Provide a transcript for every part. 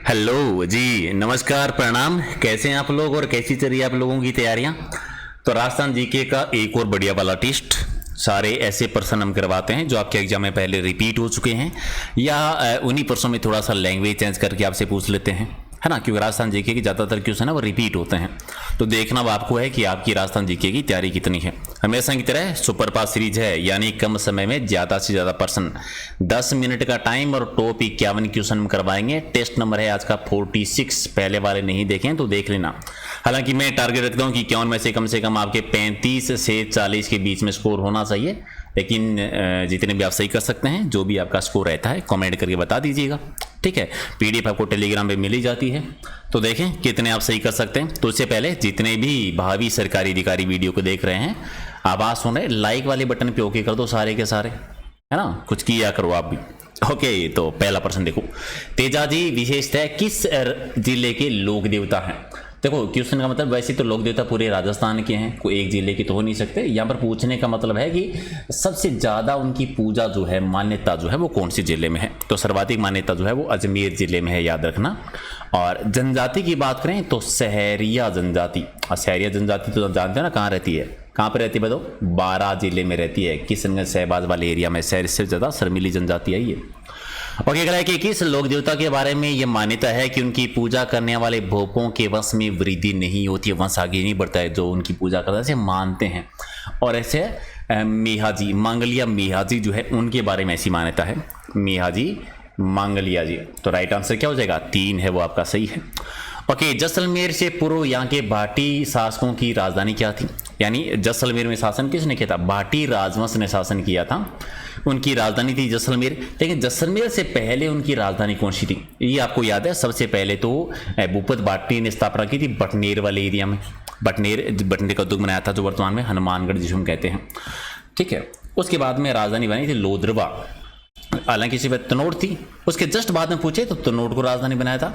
Hello जी, नमस्कार, प्रणाम। कैसे हैं आप लोग और कैसी चल रही है आप लोगों की तैयारियां? तो राजस्थान जीके का एक और बढ़िया वाला टेस्ट, सारे ऐसे प्रश्न हम करवाते हैं जो आपके एग्जाम में पहले रिपीट हो चुके हैं या उन्हीं प्रश्नों में थोड़ा सा लैंग्वेज चेंज करके आपसे पूछ लेते हैं, है ना। क्योंकि राजस्थान जीके के ज़्यादातर क्वेश्चन है वो रिपीट होते हैं, तो देखना अब आपको है कि आपकी राजस्थान जीके की तैयारी कितनी है। हमेशा की तरह सुपर पास सीरीज है, यानी कम समय में ज़्यादा से ज़्यादा प्रश्न, 10 मिनट का टाइम और टॉप 51 क्वेश्चन हम करवाएंगे। टेस्ट नंबर है आज का 46, पहले वाले नहीं देखें तो देख लेना। हालांकि मैं टारगेट रखता हूँ कि 51 में से कम आपके 35 से 40 के बीच में स्कोर होना चाहिए, लेकिन जितने भी आप सही कर सकते हैं, जो भी आपका स्कोर रहता है कमेंट करके बता दीजिएगा, ठीक है। पीडीएफ आपको टेलीग्राम पे मिल ही जाती है, तो देखें कितने आप सही कर सकते हैं। तो इससे पहले जितने भी भावी सरकारी अधिकारी वीडियो को देख रहे हैं, आवाज़ सुन रहे, लाइक वाले बटन पे ओके कर दो सारे के सारे, है ना। कुछ किया करो आप भी। ओके, तो पहला प्रश्न देखो, तेजाजी विशेषतः किस जिले के लोक देवता हैं? देखो क्वेश्चन का मतलब, वैसे तो लोक देवता पूरे राजस्थान के हैं, कोई एक जिले के तो हो नहीं सकते। यहाँ पर पूछने का मतलब है कि सबसे ज़्यादा उनकी पूजा जो है, मान्यता जो है, वो कौन से जिले में है? तो सर्वाधिक मान्यता जो है वो अजमेर जिले में है, याद रखना। और जनजाति की बात करें तो सहरिया जनजाति, और सहरिया जनजाति तो जानते हो ना कहाँ रहती है, कहाँ पर रहती है बताओ? 12 जिले में रहती है, किशनगंज शहबाज वाले एरिया में। शहर से ज़्यादा शर्मिली जनजाति है ये। और क्या कह रहा है कि किस लोक देवता के बारे में यह मान्यता है कि उनकी पूजा करने वाले भोपों के वंश में वृद्धि नहीं होती है, वंश आगे नहीं बढ़ता है, जो उनकी पूजा करते हैं ऐसे मानते हैं। और ऐसे मेहाजी, मांगलिया मेहाजी जो है, उनके बारे में ऐसी मान्यता है, मेहाजी मांगलिया जी। तो राइट आंसर क्या हो जाएगा? 3 है, वो आपका सही है। ओके, जैसलमेर से पूर्व यहाँ के भाटी शासकों की राजधानी क्या थी? यानी जैसलमेर में शासन किसने किया था? भाटी राजवंश ने शासन किया था, उनकी राजधानी थी जैसलमेर। लेकिन जैसलमेर से पहले उनकी राजधानी कौन सी थी? ये आपको याद है, सबसे पहले तो भूपत भाटी ने स्थापना की थी बटनेर वाले एरिया में। बटनेर का दुर्ग बनाया था, जो वर्तमान में हनुमानगढ़ जिसे हम कहते हैं, ठीक है। उसके बाद में राजधानी बनी थी लोदरवा, हालांकि इसी पे तनोट थी। उसके जस्ट बाद में पूछे तो तनोट को राजधानी बनाया था,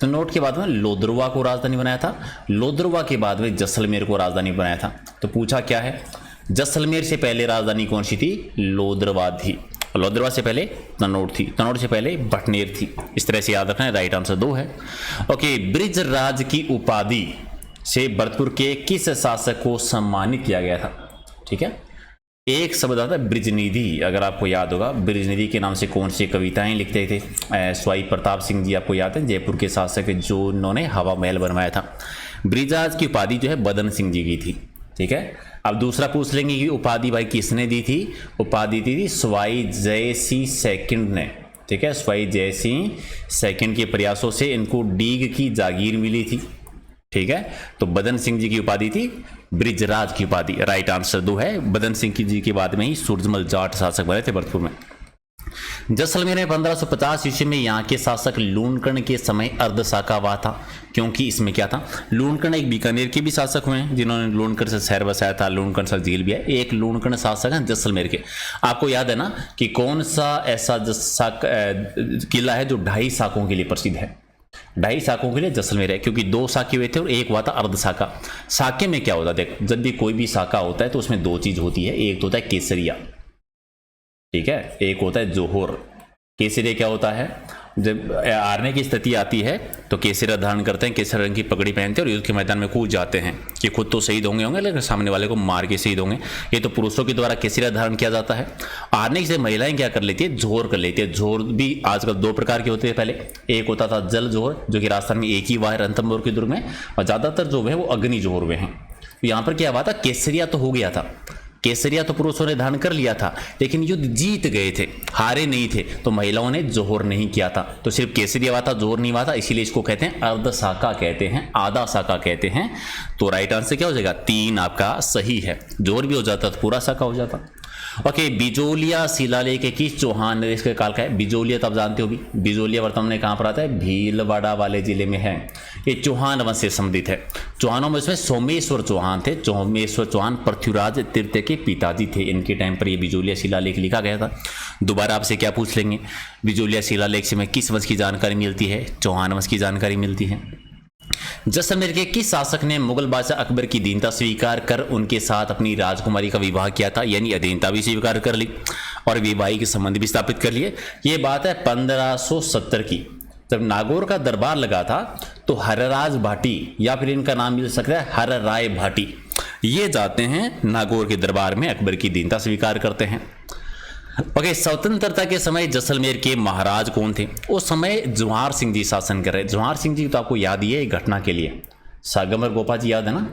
तनोट के बाद में लोदरवा को राजधानी बनाया था, लोदरवा के बाद में जैसलमेर को राजधानी बनाया था। तो पूछा क्या है, जैसलमेर से पहले राजधानी कौन सी थी? लोदरवा थी। लोदरवा से पहले तनोट थी, तनोट से पहले बटनेर थी। इस तरह से याद रखना है, राइट आंसर 2 है। ओके, ब्रिजराज की उपाधि से भरतपुर के किस शासक को सम्मानित किया गया था? ठीक है, एक शब्द आता है ब्रिजनिधि, अगर आपको याद होगा, ब्रिजनिधि के नाम से कौन सी कविताएं लिखते थे? स्वाई प्रताप सिंह जी, आपको याद है, जयपुर के शासक जो उन्होंने हवा महल बनवाया था। ब्रिजराज की उपाधि जो है बदन सिंह जी की थी, ठीक है। अब दूसरा पूछ लेंगे कि उपाधि भाई किसने दी थी? उपाधि दी थी स्वाई जय सिंह सेकंड ने, ठीक है। स्वाई जय सिंह सेकंड के प्रयासों से इनको डीग की जागीर मिली थी, ठीक है। तो बदन सिंह जी की उपाधि थी ब्रिजराज की उपाधि, राइट आंसर 2 है। बदन सिंह जी के बाद में ही सूरजमल जाट शासक बने थे भरतपुर में। जैसलमेर में 1550 ईस्वी में यहाँ के शासक लूणकर्ण के समय अर्धशाकावाह था, क्योंकि इसमें क्या था, लूणकर्ण एक बीकानेर के भी शासक हुए हैं जिन्होंने लूणकर्ण से शहर बसाया था, लूणकर्ण से झील भी है। एक लूणकर्ण शासक है जैसलमेर के। आपको याद है ना कि कौन सा ऐसा किला है जो 2.5 शाकों के लिए प्रसिद्ध है? 2.5 शाकों के लिए जैसलमेर है, क्योंकि 2 शाके हुए थे और एक हुआ था अर्धशाका। शाके में क्या होता है, देख, जब भी कोई भी शाका होता है तो उसमें 2 चीज होती है, एक तो होता है केसरिया, ठीक है, एक होता है जोहर। केसरिया क्या होता है, जब हारने की स्थिति आती है तो केसरिया धारण करते हैं, केसर रंग की पगड़ी पहनते हैं और युद्ध के मैदान में कूद जाते हैं कि खुद तो शहीद होंगे लेकिन सामने वाले को मार के शहीद होंगे। ये तो पुरुषों के द्वारा केसरिया धारण किया जाता है। हारने से महिलाएं क्या कर लेती है, जोहर कर लेती है। जोहर भी आजकल 2 प्रकार के होते हैं। पहले एक होता था जल जोहर, जो कि राजस्थान में एक ही हुआ है रणथंभौर के दुर्ग में, और ज्यादातर जो है वो अग्नि जोहर हुए हैं। तो यहाँ पर क्या हुआ था, केसरिया तो हो गया था, केसरिया तो पुरुषों ने धारण कर लिया था, लेकिन युद्ध जीत गए थे, हारे नहीं थे, तो महिलाओं ने जोहर नहीं किया था। तो सिर्फ केसरिया हुआ था, जोहर नहीं हुआ था, इसीलिए इसको कहते हैं अर्धशाका कहते हैं, आधा शाका कहते हैं। तो राइट आंसर क्या हो जाएगा? 3 आपका सही है। जोहर भी हो जाता तो पूरा शाका हो जाता। ओके, बिजोलिया शिलालेख किस चौहान देश के काल का है? बिजोलिया तो आप जानते हो भी, बिजोलिया वर्तमान में कहाँ पर आता है? भीलवाड़ा वाले जिले में है। ये चौहान वंश से संबंधित है। चौहानों में इसमें सोमेश्वर चौहान थे। सोमेश्वर चौहान पृथ्वीराज तृतीय के पिताजी थे। इनके टाइम पर ये बिजोलिया शिलालेख लिखा गया था। दोबारा आपसे क्या पूछ लेंगे, बिजोलिया शिलालेख से में किस वंश की जानकारी मिलती है? चौहान वंश की जानकारी मिलती है। जैसलमेर के किस शासक ने मुगल बादशाह अकबर की दीनता स्वीकार कर उनके साथ अपनी राजकुमारी का विवाह किया था? यानी अधीनता भी स्वीकार कर ली और वैवाहिक संबंध भी स्थापित कर लिए। ये बात है 1570 की। जब नागौर का दरबार लगा था तो हरराज भाटी या फिर इनका नाम मिल सकता है हर राय भाटी, ये जाते हैं नागौर के दरबार में अकबर की दीनता स्वीकार करते हैं। ओके, स्वतंत्रता के समय जैसलमेर के महाराज कौन थे? उस समय जवाहर सिंह जी शासन कर रहे। जवाहर सिंह जी तो आपको याद ही है घटना के लिए, सागरमल गोपा जी याद है ना,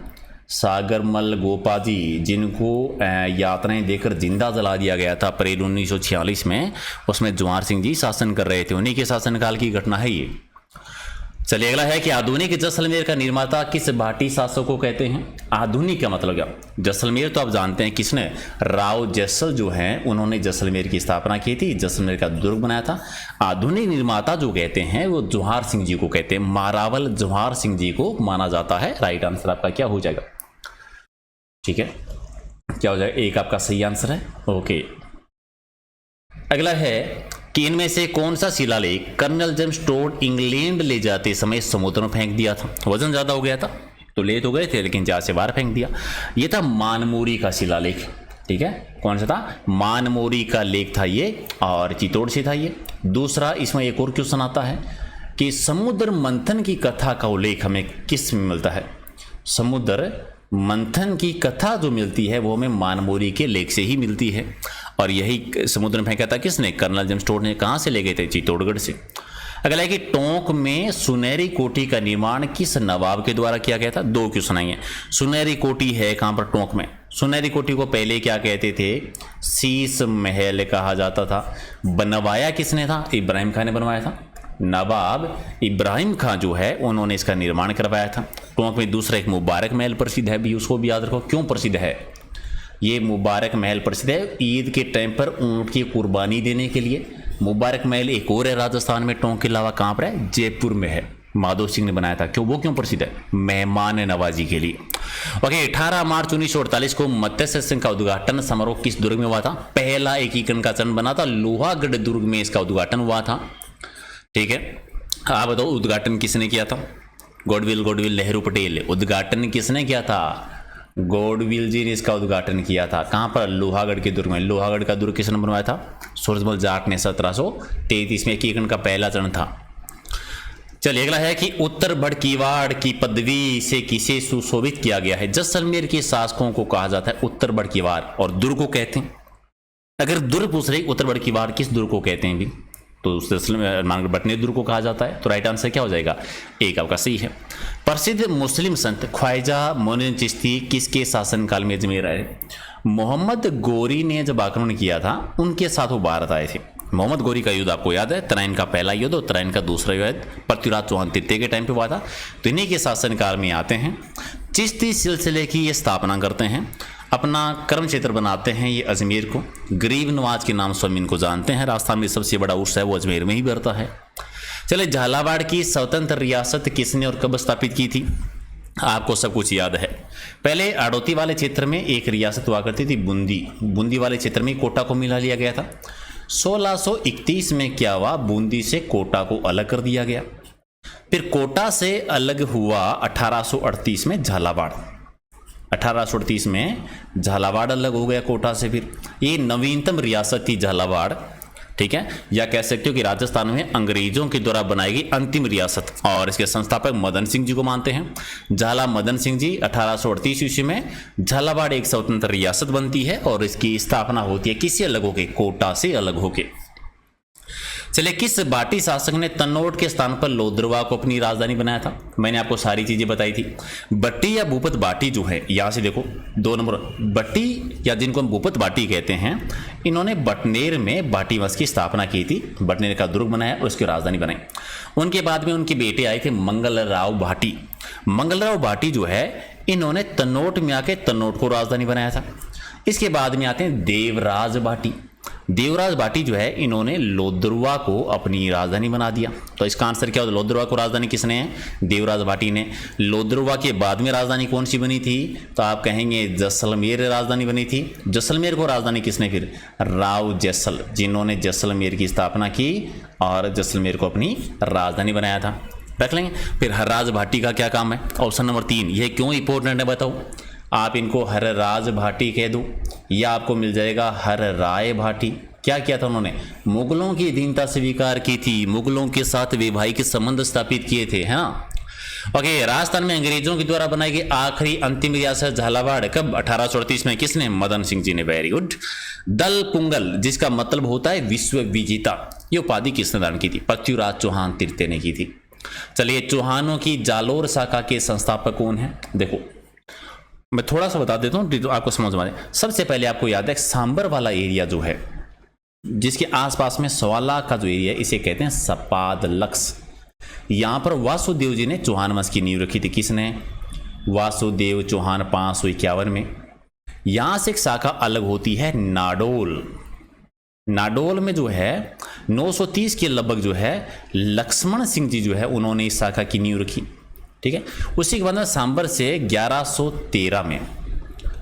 सागरमल गोपा जी जिनको यातनाएं देकर जिंदा जला दिया गया था अप्रैल 1946 में, उसमें जवाहर सिंह जी शासन कर रहे थे, उन्हीं के शासनकाल की घटना है ये। चलिए अगला है कि आधुनिक जैसलमेर का निर्माता किस भाटी शासक को कहते हैं? आधुनिक का मतलब क्या? जैसलमेर तो आप जानते हैं किसने, राव जैसल जो हैं उन्होंने जैसलमेर की स्थापना की थी, जैसलमेर का दुर्ग बनाया था। आधुनिक निर्माता जो कहते हैं वो जवाहर सिंह जी को कहते हैं, महारावल जवाहर सिंह जी को माना जाता है। राइट आंसर आपका क्या हो जाएगा? ठीक है, क्या हो जाएगा? एक आपका सही आंसर है। ओके, अगला है कि इनमें से कौन सा शिलालेख कर्नल जेम्स टोड इंग्लैंड ले जाते समय समुद्र में फेंक दिया था? वजन ज्यादा हो गया था तो ले तो गए थे लेकिन जहाज से बाहर फेंक दिया। ये था मानमोरी का शिलालेख। ठीक है, कौन सा था? मानमोरी का लेख था ये, और चित्तौड़ से था ये। दूसरा, इसमें एक और क्वेश्चन आता है कि समुद्र मंथन की कथा का उल्लेख हमें किस में मिलता है? समुद्र मंथन की कथा जो मिलती है वो हमें मानमोरी के लेख से ही मिलती है, और यही समुद्र में फेंका था किसने? कर्नल जेम्स टोड ने। कहां से ले गए थे? चित्तौड़गढ़ से। अगला है कि टोंक में सुनहरी कोठी का निर्माण किस नवाब के द्वारा किया गया था? दो क्वेश्चन आएंगे। सुनहरी कोठी है कहां पर? टोंक में। सुनहरी कोठी को पहले क्या कहते थे? शीश महल कहा जाता था। बनवाया किसने था? इब्राहिम खान ने बनवाया था। नवाब इब्राहिम खान जो है उन्होंने इसका निर्माण करवाया था। टोंक में दूसरा एक मुबारक महल प्रसिद्ध है भी, उसको भी याद रखो। क्यों प्रसिद्ध है ये मुबारक महल? प्रसिद्ध है ईद के टाइम पर ऊंट की कुर्बानी देने के लिए। मुबारक महल एक और है राजस्थान में, टोंक के अलावा कहाँ पर है? जयपुर में है। माधव सिंह ने बनाया था। क्यों? वो क्यों प्रसिद्ध है? मेहमान नवाजी के लिए। ओके, 18 मार्च 1948 को मत्स्य संघ का उद्घाटन समारोह किस दुर्ग में हुआ था? पहला एकीकरण का चरण बना था, लोहागढ़ दुर्ग में इसका उद्घाटन हुआ था। ठीक है, आप बताओ उद्घाटन किसने किया था? गॉडविल नेहरू पटेल। उद्घाटन किसने किया था? गॉडविल जी ने इसका उद्घाटन किया था। कहां पर? लोहागढ़ के दुर्ग में। लोहागढ़ का दुर्ग किसने बनवाया था? सूरजमल जाट ने 1733 में। एकीकरण का पहला चरण था। चलिए अगला है कि उत्तर बड़कीवाड़ की पदवी से किसे सुशोभित किया गया है? जैसलमेर के शासकों को कहा जाता है उत्तर बड़कीवाड़, और दुर्ग को कहते हैं। अगर दुर्ग पूछ रहे उत्तर बड़कीवाड़ किस दुर्ग को कहते हैं भी, तो जैसलमेर बटनेर दुर्ग को कहा जाता है। तो राइट आंसर क्या हो जाएगा? एक आपका सही है। प्रसिद्ध मुस्लिम संत ख्वाजा मोइनुद्दीन चिश्ती किसके शासनकाल में अजमेर आए? मोहम्मद गोरी ने जब आक्रमण किया था उनके साथ वो भारत आए थे। मोहम्मद गोरी का युद्ध आपको याद है, तराइन का पहला युद्ध और तराइन का दूसरा युद्ध पृथ्वीराज चौहान तृतीय के टाइम पे हुआ था। तो इन्हीं के शासनकाल में आते हैं। चिश्ती सिलसिले की ये स्थापना करते हैं, अपना कर्म क्षेत्र बनाते हैं ये अजमेर को। गरीब नवाज के नाम से हम इनको जानते हैं। राजस्थान में सबसे बड़ा उर्स है वो अजमेर में ही बढ़ता है। चले, झालावाड़ की स्वतंत्र रियासत किसने और कब स्थापित की थी? आपको सब कुछ याद है। पहले आड़ोती वाले क्षेत्र में एक रियासत हुआ करती थी बूंदी। बूंदी वाले क्षेत्र में कोटा को मिला लिया गया था। 1631 में क्या हुआ? बूंदी से कोटा को अलग कर दिया गया। फिर कोटा से अलग हुआ 1838 में झालावाड़। 1838 में झालावाड़ अलग हो गया कोटा से। फिर ये नवीनतम रियासत थी झालावाड़। ठीक है, या कह सकते हो कि राजस्थान में अंग्रेजों के द्वारा बनाई गई अंतिम रियासत, और इसके संस्थापक मदन सिंह जी को मानते हैं। झाला मदन सिंह जी 1838 ईस्वी में झालावाड़ एक स्वतंत्र रियासत बनती है और इसकी स्थापना होती है किससे अलग होके? कोटा से अलग होके। चलिए, किस बाटी शासक ने तन्नौट के स्थान पर लोद्रवा को अपनी राजधानी बनाया था? मैंने आपको सारी चीजें बताई थी। बट्टी या भूपत बाटी जो है, यहां से देखो 2 नंबर बट्टी या जिनको हम भूपत बाटी कहते हैं, इन्होंने बटनेर में बाटी वंश की स्थापना की थी। बटनेर का दुर्ग बनाया और उसकी राजधानी बनाई। उनके बाद में उनके बेटे आए थे मंगलराव भाटी। मंगलराव भाटी जो है इन्होंने तन्नौट में आके तन्नौट को राजधानी बनाया था। इसके बाद में आते हैं देवराज भाटी। देवराज भाटी जो है इन्होंने लोद्रवा को अपनी राजधानी बना दिया। तो इसका आंसर क्या होगा? लोद्रवा को राजधानी किसने है? देवराज भाटी ने। लोद्रवा के बाद में राजधानी कौन सी बनी थी? तो आप कहेंगे जैसलमेर राजधानी बनी थी। जैसलमेर को राजधानी किसने? फिर राव जैसल, जिन्होंने जैसलमेर की स्थापना की और जैसलमेर को अपनी राजधानी बनाया था। रख लेंगे। फिर हर्राज भाटी का क्या काम है? Option number 3। यह क्यों इंपॉर्टेंट है बताओ? आप इनको हर राज भाटी कह दो या आपको मिल जाएगा हर राय भाटी। क्या किया था उन्होंने? मुगलों की अधीनता स्वीकार की थी, मुगलों के साथ वैवाहिक संबंध स्थापित किए थे, है ना। ओके, राजस्थान में अंग्रेजों के द्वारा बनाई गई आखिरी अंतिम रियासत झालावाड़ कब? 1838 में। किसने? मदन सिंह जी ने। Very good. दल पुंगल, जिसका मतलब होता है विश्व विजेता, ये उपाधि किसने दान की थी? पृथ्वीराज चौहान तृतीय ने की थी। चलिए, चौहानों की जालोर शाखा के संस्थापक कौन है? देखो मैं थोड़ा सा बता देता हूँ तो आपको समझ में आ जाए। सबसे पहले आपको याद है सांबर वाला एरिया जो है, जिसके आसपास में 1.25 लाख का जो एरिया है, इसे कहते हैं सपाद लक्स। यहां पर वासुदेव जी ने चौहान वंश की नींव रखी थी। किसने? वासुदेव चौहान 551 में। यहां से एक शाखा अलग होती है नाडोल। नाडोल में जो है 930 के लगभग जो है लक्ष्मण सिंह जी जो है उन्होंने इस शाखा की नींव रखी। ठीक है। उसी के बाद में सांबर से 1113 में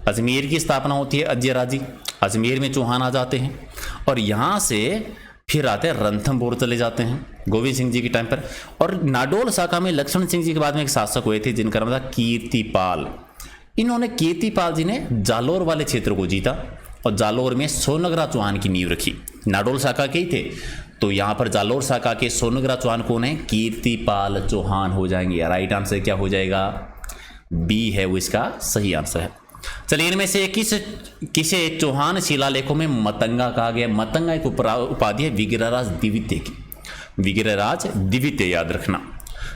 अजमेर की स्थापना होती है। अजयराजी अजमेर में चौहान आ जाते हैं और यहां से फिर आते हैं रणथंभौर चले जाते हैं गोविंद सिंह जी के टाइम पर। और नाडोल शाखा में लक्ष्मण सिंह जी के बाद में एक शासक हुए थे जिनका नाम था कीर्तिपाल। इन्होंने कीर्तिपाल जी ने जालोर वाले क्षेत्र को जीता और जालोर में सोनगरा चौहान की नींव रखी। नाडोल शाखा के ही थे, तो यहाँ पर जालोर शाखा के सोनगरा चौहान कौन है? कीर्तिपाल चौहान हो जाएंगे। राइट आंसर क्या हो जाएगा? बी है वो इसका सही आंसर है। चलिए, इनमें से किसे चौहान शिलालेखों में मतंगा कहा गया? मतंगा एक उपाधि है विग्रहराज द्वितीय की। विग्रहराज द्वितीय याद रखना।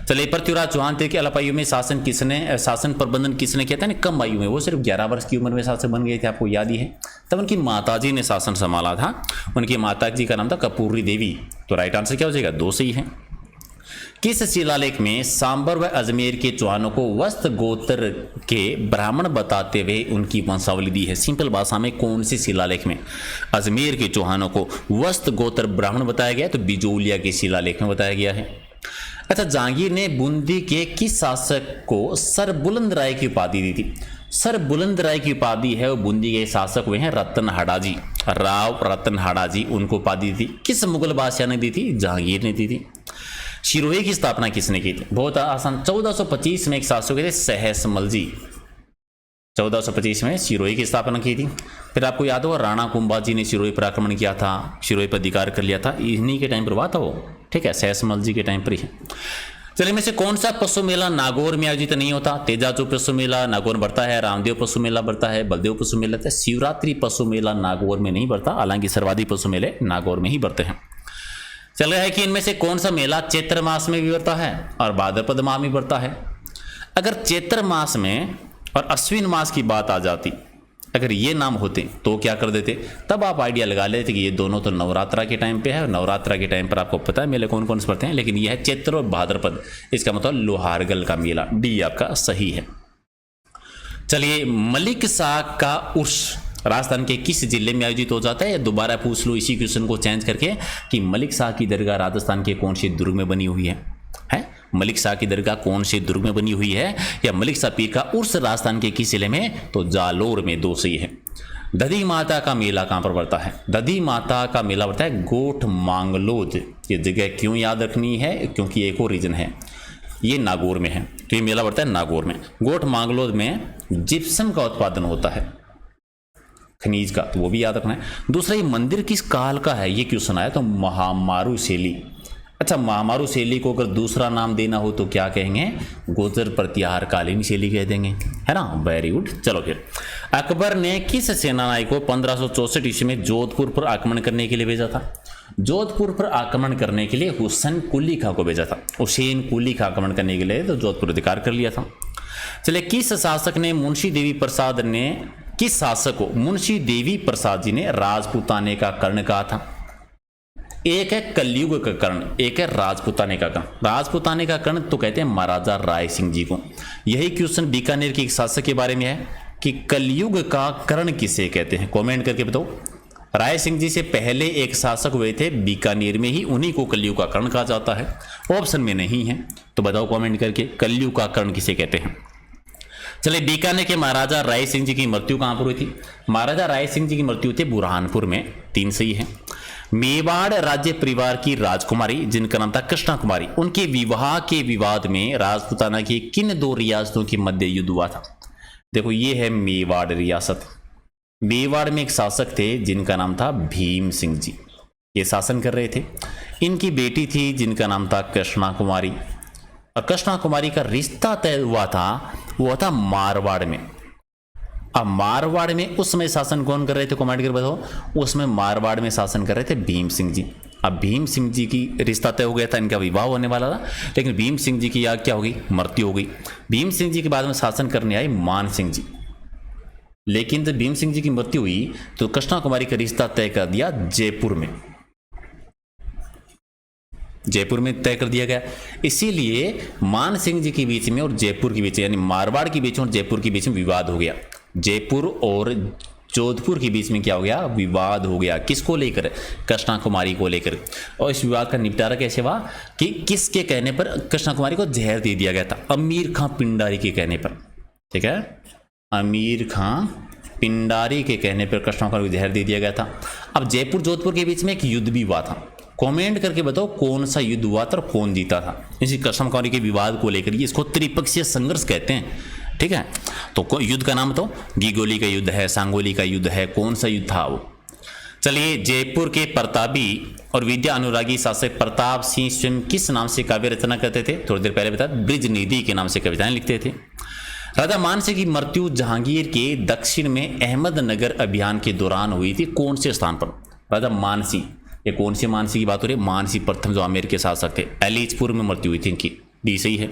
चलिए, पृथ्वीराज चौहान के अल्प आयु में शासन प्रबंधन किसने किया था? कम आयु में, वो सिर्फ 11 वर्ष की उम्र में शासक बन गए थे, आपको याद ही है। तब उनकी माताजी ने शासन संभाला था। उनकी माताजी का नाम था कपूरी देवी। तो राइट आंसर क्या हो जाएगा? 2 सही है। किस शिलालेख में सांबर व अजमेर के चौहानों को वस्त गोत्र के ब्राह्मण बताते हुए उनकी वंशावली दी है? सिंपल भाषा में कौन से शिलालेख में अजमेर के चौहानों को वस्त गोत्र ब्राह्मण बताया गया? तो बिजोलिया के शिलालेख में बताया गया है। अच्छा, जहांगीर ने बूंदी के किस शासक को सर बुलंद राय की उपाधि दी थी? सर बुलंद राय की उपाधि है वो बूंदी के शासक हुए हैं रतनहाड़ा जी। राव रतनहाड़ा जी उनको उपाधि दी थी। किस मुगल बादशाह ने दी थी? जहांगीर ने दी थी। सिरोही की स्थापना किसने की थी? बहुत आसान। 1425 में एक शासक थे सहसमल जी। 1425 में सिरोही की स्थापना की थी। फिर आपको याद होगा राणा कुंभा जी ने सिरोही पर आक्रमण किया था, सिरोही पर अधिकार कर लिया था। इन्हीं के टाइम पर हुआ था वो। ठीक है, सहसमल जी के टाइम पर ही है। चलिए, में से कौन सा पशु मेला नागौर में आयोजित नहीं होता? तेजाजू पशु मेला नागौर में बढ़ता है, रामदेव पशु मेला बढ़ता है, बलदेव पशु मेला बढ़ता है। शिवरात्रि पशु मेला नागौर में नहीं बढ़ता, हालांकि सर्वाधिक पशु मेले नागौर में ही बढ़ते हैं। चल रहा है कि इनमें से कौन सा मेला चैत्र मास में भी बढ़ता है और भाद्रपद माह में बढ़ता है? अगर चैत्र मास में और अश्विन मास की बात आ जाती, अगर ये नाम होते तो क्या कर देते? तब आप आइडिया लगा लेते कि ये दोनों तो नवरात्रा के टाइम पे है और नवरात्रा के टाइम पर आपको पता है मेले कौन कौन से पड़ते हैं, लेकिन यह है चैत्र और भाद्रपद। इसका मतलब लोहारगल का मेला। डी आपका सही है। चलिए, मलिक शाह का उर्स राजस्थान के किस जिले में आयोजित हो जाता है? या दोबारा पूछ लो इसी क्वेश्चन को चेंज करके कि मलिक शाह की दरगाह राजस्थान के कौन से दुर्ग में बनी हुई है? मलिक शाह की दरगाह कौन से दुर्ग में बनी हुई है? या मलिक शाह पीर का उर्स राजस्थान के किस जिले में? तो जालोर में। 2 सही है। दधी माता का मेला कहां पर पड़ता है? दधी माता का मेला पड़ता है गोठ मांगलोद। ये जगह क्यों याद रखनी है? क्योंकि एक और रीजन है, ये नागौर में है, तो ये मेला पड़ता है नागौर में। गोठ मांगलोद में जिप्सम का उत्पादन होता है, खनिज का, तो वो भी याद रखना है। दूसरा, ये मंदिर किस काल का है? ये क्वेश्चन आया तो महामारू शैली। अच्छा, महामारू शैली को अगर दूसरा नाम देना हो तो क्या कहेंगे? गुर्जर प्रतिहार कालीन शैली कह देंगे, है ना। Very good. चलो फिर, अकबर ने किस सेनानायक को 1564 ईस्वी में जोधपुर पर आक्रमण करने के लिए भेजा था? जोधपुर पर आक्रमण करने के लिए हुसैन कुली खां को भेजा था। हुसैन कुली खां आक्रमण करने के लिए तो जोधपुर अधिकार कर लिया था। चलिए, किस शासक ने मुंशी देवी प्रसाद ने किस शासक को मुंशी देवी प्रसाद जी ने राजपूताने का कर्ण कहा था? एक है कलयुग का कर्ण, एक है राजपूताने का कर्ण। राजपूताने का कर्ण तो कहते हैं महाराजा राय सिंह जी को। यही क्वेश्चन बीकानेर के एक शासक के बारे में है कि कलयुग का कर्ण किसे कहते हैं? कमेंट करके बताओ। राय सिंह जी से पहले एक शासक हुए थे बीकानेर में ही, उन्हीं को कलयुग का कर्ण कहा जाता है। ऑप्शन में नहीं है तो बताओ कमेंट करके, कलयुग का कर्ण किसे कहते हैं? चलिए, बीकानेर के महाराजा राय सिंह जी की मृत्यु कहां पर हुई थी? महाराजा राय सिंह जी की मृत्यु थी बुरहानपुर में। 3 सही है। मेवाड़ राज्य परिवार की राजकुमारी जिनका नाम था कृष्णा कुमारी, उनके विवाह के विवाद में राजपूताना की किन 2 रियासतों के मध्य युद्ध हुआ था? देखो, ये है मेवाड़ रियासत, मेवाड़ में एक शासक थे जिनका नाम था भीम सिंह जी, ये शासन कर रहे थे। इनकी बेटी थी जिनका नाम था कृष्णा कुमारी, और कृष्णा कुमारी का रिश्ता तय हुआ था, वो था मारवाड़ में। अब मारवाड़ में उस समय शासन कौन कर रहे थे, कमेंट कर बताओ। उसमें मारवाड़ में शासन कर रहे थे भीम सिंह जी। अब भीम सिंह जी की रिश्ता तय हो गया था, इनका विवाह होने वाला था, लेकिन भीम सिंह जी की क्या क्या हो गई, मृत्यु हो गई। भीम सिंह जी के बाद में शासन करने आए मान सिंह जी, लेकिन जब भीम सिंह जी की मृत्यु हुई तो कृष्णा कुमारी का रिश्ता तय कर दिया जयपुर में, जयपुर में तय कर दिया गया। इसीलिए मान सिंह जी के बीच में और जयपुर के बीच, यानी मारवाड़ के बीच में और जयपुर के बीच में विवाद हो गया। जयपुर और जोधपुर के बीच में क्या हो गया, विवाद हो गया। किसको लेकर, कृष्णा कुमारी को लेकर। और इस विवाद का निपटारा कैसे हुआ कि किसके कहने पर कृष्णा कुमारी को जहर दे दिया गया था, अमीर खां पिंडारी के कहने पर। ठीक है, अमीर खां पिंडारी के कहने पर कृष्णा कुमारी को जहर दे दिया गया था। अब जयपुर जोधपुर के बीच में एक युद्ध भी हुआ था। कमेंट करके बताओ कौन सा युद्ध हुआ था और कौन जीता था इसी कृष्णा कुमारी के विवाद को लेकर। इसको त्रिपक्षीय संघर्ष कहते हैं। ठीक है, तो युद्ध का नाम तो गिगोली का युद्ध है, सांगोली का युद्ध है, कौन सा युद्ध था वो। चलिए, जयपुर के प्रतापी और विद्या अनुरागी शासक प्रताप सिंह स्वयं किस नाम से काव्य रचना करते थे, थोड़ी देर पहले बताया, ब्रिजनिधि के नाम से कविताएं लिखते थे। राजा मान सिंह की मृत्यु जहांगीर के दक्षिण में अहमदनगर अभियान के दौरान हुई थी, कौन से स्थान पर। राजा मान सिंह, ये कौन से मान सिंह की बात हो रही है, मान सिंह प्रथम जो आमेर के शासक थे, एलिचपुर में मृत्यु हुई थी इनकी, डी सही है।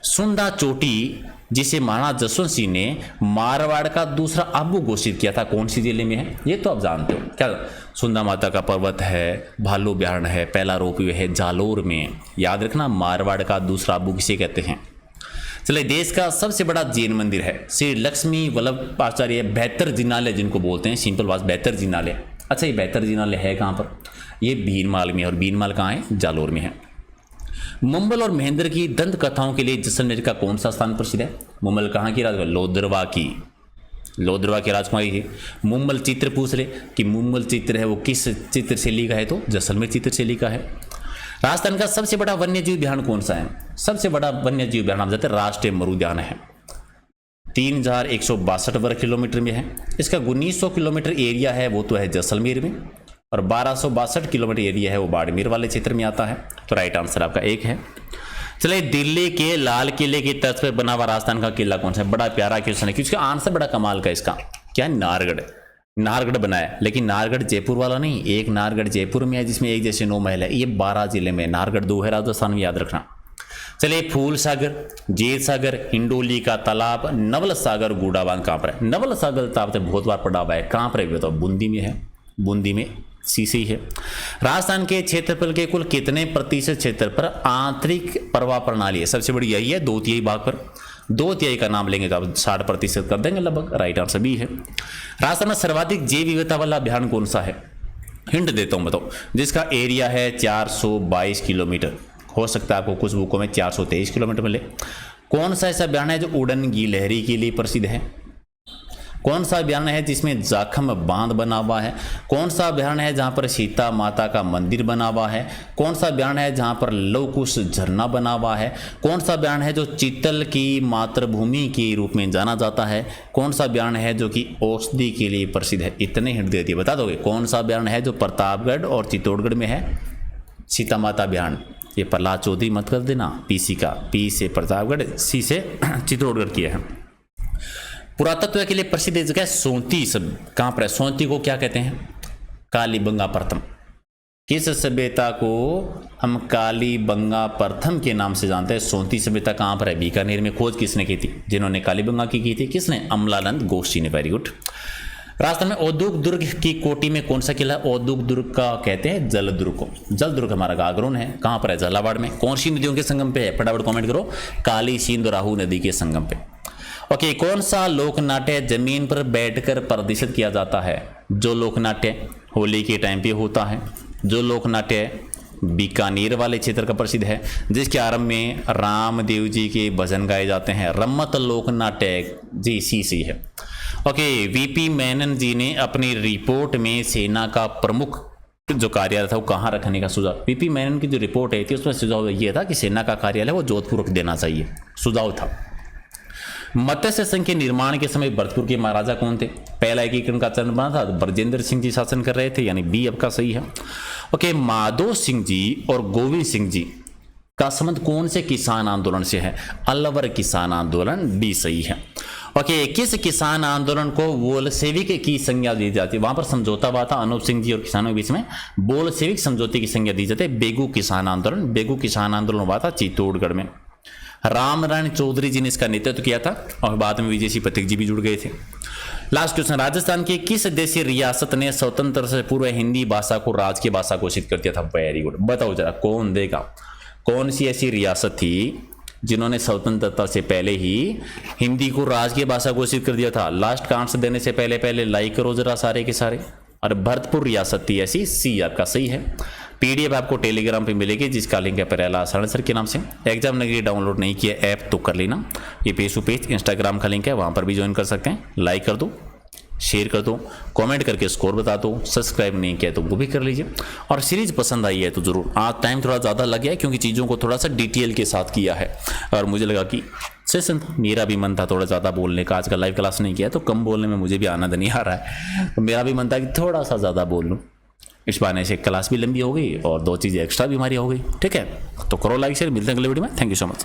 सुंदा चोटी जिसे महाराणा जसवंत सिंह ने मारवाड़ का दूसरा आबू घोषित किया था, कौन सी जिले में है, ये तो आप जानते हो। क्या सुंदा माता का पर्वत है, भालू ब्याहन है, पहला रोपवे है जालोर में। याद रखना, मारवाड़ का दूसरा आबू किसे कहते हैं। चलिए, देश का सबसे बड़ा जैन मंदिर है श्री लक्ष्मी वल्लभ आचार्य बेहतर जिनालय जिनको बोलते हैं, सिंपल बात, बेहतर जिनालय। अच्छा, ये बेहतर जिनालय है कहाँ पर, ये भीनमाल में है, और भीनमाल कहाँ है, जालोर में है। मुंबल और महेंद्र की दंत कथाओं के लिए जैसलमेर का कौन सा स्थान प्रसिद्ध है। मुंबल कहाँ की राजकुमारी, लोदरवा की, लोदरवा की राजकुमारी थी। मुंबल चित्र पूछ ले कि मुंबल चित्र है वो किस चित्र शैली का है, तो जैसलमेर चित्र शैली का है। राजस्थान का सबसे बड़ा वन्यजीव उद्यान कौन सा है, सबसे बड़ा वन्यजीव उद्यान हम जानते हैं राष्ट्रीय मरु उद्यान है, 3162 वर्ग किलोमीटर में है। इसका 1900 किलोमीटर एरिया है वो तो है जैसलमेर में, और 1262 किलोमीटर एरिया है वो बाड़मेर वाले क्षेत्र में आता है। तो राइट आंसर आपका एक है। चलिए, दिल्ली के लाल किले की तर्ज पर बना हुआ राजस्थान का किला कौन सा है, बड़ा प्यारा क्वेश्चन है क्योंकि इसका आंसर बड़ा कमाल का। इसका क्या है, नाहरगढ़। नाहरगढ़ बनाया, लेकिन नाहरगढ़ जयपुर वाला नहीं, एक नाहरगढ़ जयपुर में है जिसमें एक जैसे 9 महल है, ये 12 जिले में, नाहरगढ़ 2 है राजस्थान में, याद रखना। चलिए, फूल सागर, जेल सागर, इंडोली का तालाब, नवल सागर, गुड़ाबांग कहाँ पर है। नवल सागर तालाब तो बहुत बार पड़ा हुआ है, कहाँ पर है, तो बूंदी में है, बूंदी में सीसी है। राजस्थान के क्षेत्रफल के कुल कितने प्रतिशत क्षेत्र पर आंतरिक प्रवाह प्रणाली है, सबसे बड़ी यही है, 2/3 भाग पर। 2/3 का नाम लेंगे तो आप 60% कर देंगे लगभग, राइट आंसर बी है। राजस्थान में सर्वाधिक जैव विविधता वाला अभियान कौन सा है, हिंट देता हूं, बताओ, जिसका एरिया है 422 किलोमीटर, हो सकता है आपको कुछ बुकों में 423 किलोमीटर मिले। कौन सा ऐसा अभियान है जो उड़न गिलहरी के लिए प्रसिद्ध है, कौन सा अभियान है जिसमें जाखम बांध बना हुआ है, कौन सा अभियान है जहां पर सीता माता का मंदिर बना हुआ है, कौन सा अभियान है जहां पर लवकुश झरना बना हुआ है, कौन सा अभियान है जो चित्तल की मातृभूमि के रूप में जाना जाता है, कौन सा अभियान है जो कि औषधि के लिए प्रसिद्ध है। इतने हिंट दे दिए, बता दोगे कौन सा अभियान है जो प्रतापगढ़ और चित्तौड़गढ़ में है, सीता माता अभियान। ये प्रहलाद चौधरी मत कर देना, पीसी का, पी से प्रतापगढ़, सी से चित्तौड़गढ़ किया है। पुरातत्व के लिए प्रसिद्ध जगह सोंती, सब कहाँ पर है, सोंती को क्या कहते हैं, कालीबंगा प्रथम। किस सभ्यता को हम कालीबंगा प्रथम के नाम से जानते हैं, सोंती सभ्यता कहाँ पर है, बीकानेर में। खोज किसने की थी, जिन्होंने कालीबंगा की थी, किसने, अमलानंद गोष्ठी ने, वेरी गुड। राजस्थान में औद्योगिक दुर्ग की कोटि में कौन सा किला है, औद्योगिक दुर्ग का कहते हैं जलदुर्ग को, जलदुर्ग हमारा गागरोन है, कहाँ पर है, झालावाड़ में। कौन सी नदियों के संगम पे है, फटाफट कमेंट करो, काली, सिंध और राहू नदी के संगम पे। ओके, कौन सा लोक नाट्य जमीन पर बैठकर प्रदर्शित किया जाता है, जो लोक नाट्य होली के टाइम पे होता है, जो लोक नाट्य बीकानेर वाले क्षेत्र का प्रसिद्ध है, जिसके आरंभ में रामदेव जी के भजन गाए जाते हैं, रम्मत लोक नाट्य जी, सी है। ओके, वीपी मेनन जी ने अपनी रिपोर्ट में सेना का प्रमुख जो कार्यालय था वो कहाँ रखने का सुझाव, वीपी मेनन की जो रिपोर्ट है थी उसमें सुझाव ये था कि सेना का कार्यालय वो जोधपुर रख देना चाहिए, सुझाव था। मत्स्य संघ के निर्माण के समय भरतपुर के महाराजा कौन थे? पहला एकीकरण का चरण बना था, ब्रजेंद्र सिंह जी शासन कर रहे थे, यानी बी आपका सही है। ओके, माधो सिंह जी और गोविंद सिंह जी का संबंध कौन से किसान आंदोलन से है? अलवर किसान आंदोलन, डी सही है। ओके, किस किसान आंदोलन को बोलशेविक की संज्ञा दी जाती है? वहां पर समझौता हुआ था अनूप सिंह जी और किसानों के बीच में, बोलशेविक समझौते की संज्ञा दी जाती है बेगू किसान आंदोलन। बेगू किसान आंदोलन हुआ था चित्तौड़गढ़ में। रामनारायण चौधरी जी ने इसका नेतृत्व किया था और बाद में विजय सिंह पथिक जी भी जुड़ गए थे। लास्ट क्वेश्चन, राजस्थान की किस देशी रियासत ने स्वतंत्र से पूर्व हिंदी भाषा को राजकीय भाषा घोषित कर दिया था? वेरी गुड, बताओ जरा कौन देगा? कौन सी ऐसी रियासत थी जिन्होंने स्वतंत्रता से पहले ही हिंदी को राजकीय भाषा घोषित कर दिया था? लास्ट का आंसर देने से पहले लाइक करो जरा सारे के सारे। और भरतपुर रियासत थी ऐसी, सी आपका सही है। पीडीएफ आपको टेलीग्राम पे मिलेगी जिसका लिंक है परेला आसारानी सर के नाम से। एग्जाम नगरी डाउनलोड नहीं किया ऐप तो कर लेना, ये पेज टू पेज इंस्टाग्राम का लिंक है, वहां पर भी ज्वाइन कर सकते हैं। लाइक कर दो, शेयर कर दो, कमेंट करके स्कोर बता दो, सब्सक्राइब नहीं किया तो वो भी कर लीजिए। और सीरीज पसंद आई है तो जरूर, आज टाइम थोड़ा ज़्यादा लग गया है क्योंकि चीज़ों को थोड़ा सा डिटेल के साथ किया है और मुझे लगा कि सेशन मेरा भी मन था थोड़ा ज़्यादा बोलने का। आज का लाइव क्लास नहीं किया तो कम बोलने में मुझे भी आनंद नहीं आ रहा है, तो मेरा भी मन था कि थोड़ा सा ज़्यादा बोल लूँ। इस बहाने से क्लास भी लंबी हो गई और दो चीज़ें एक्स्ट्रा भी हमारी हो गई। ठीक है, तो करो लाइक शेयर, मिलते हैं अगले वीडियो में। Thank you so much.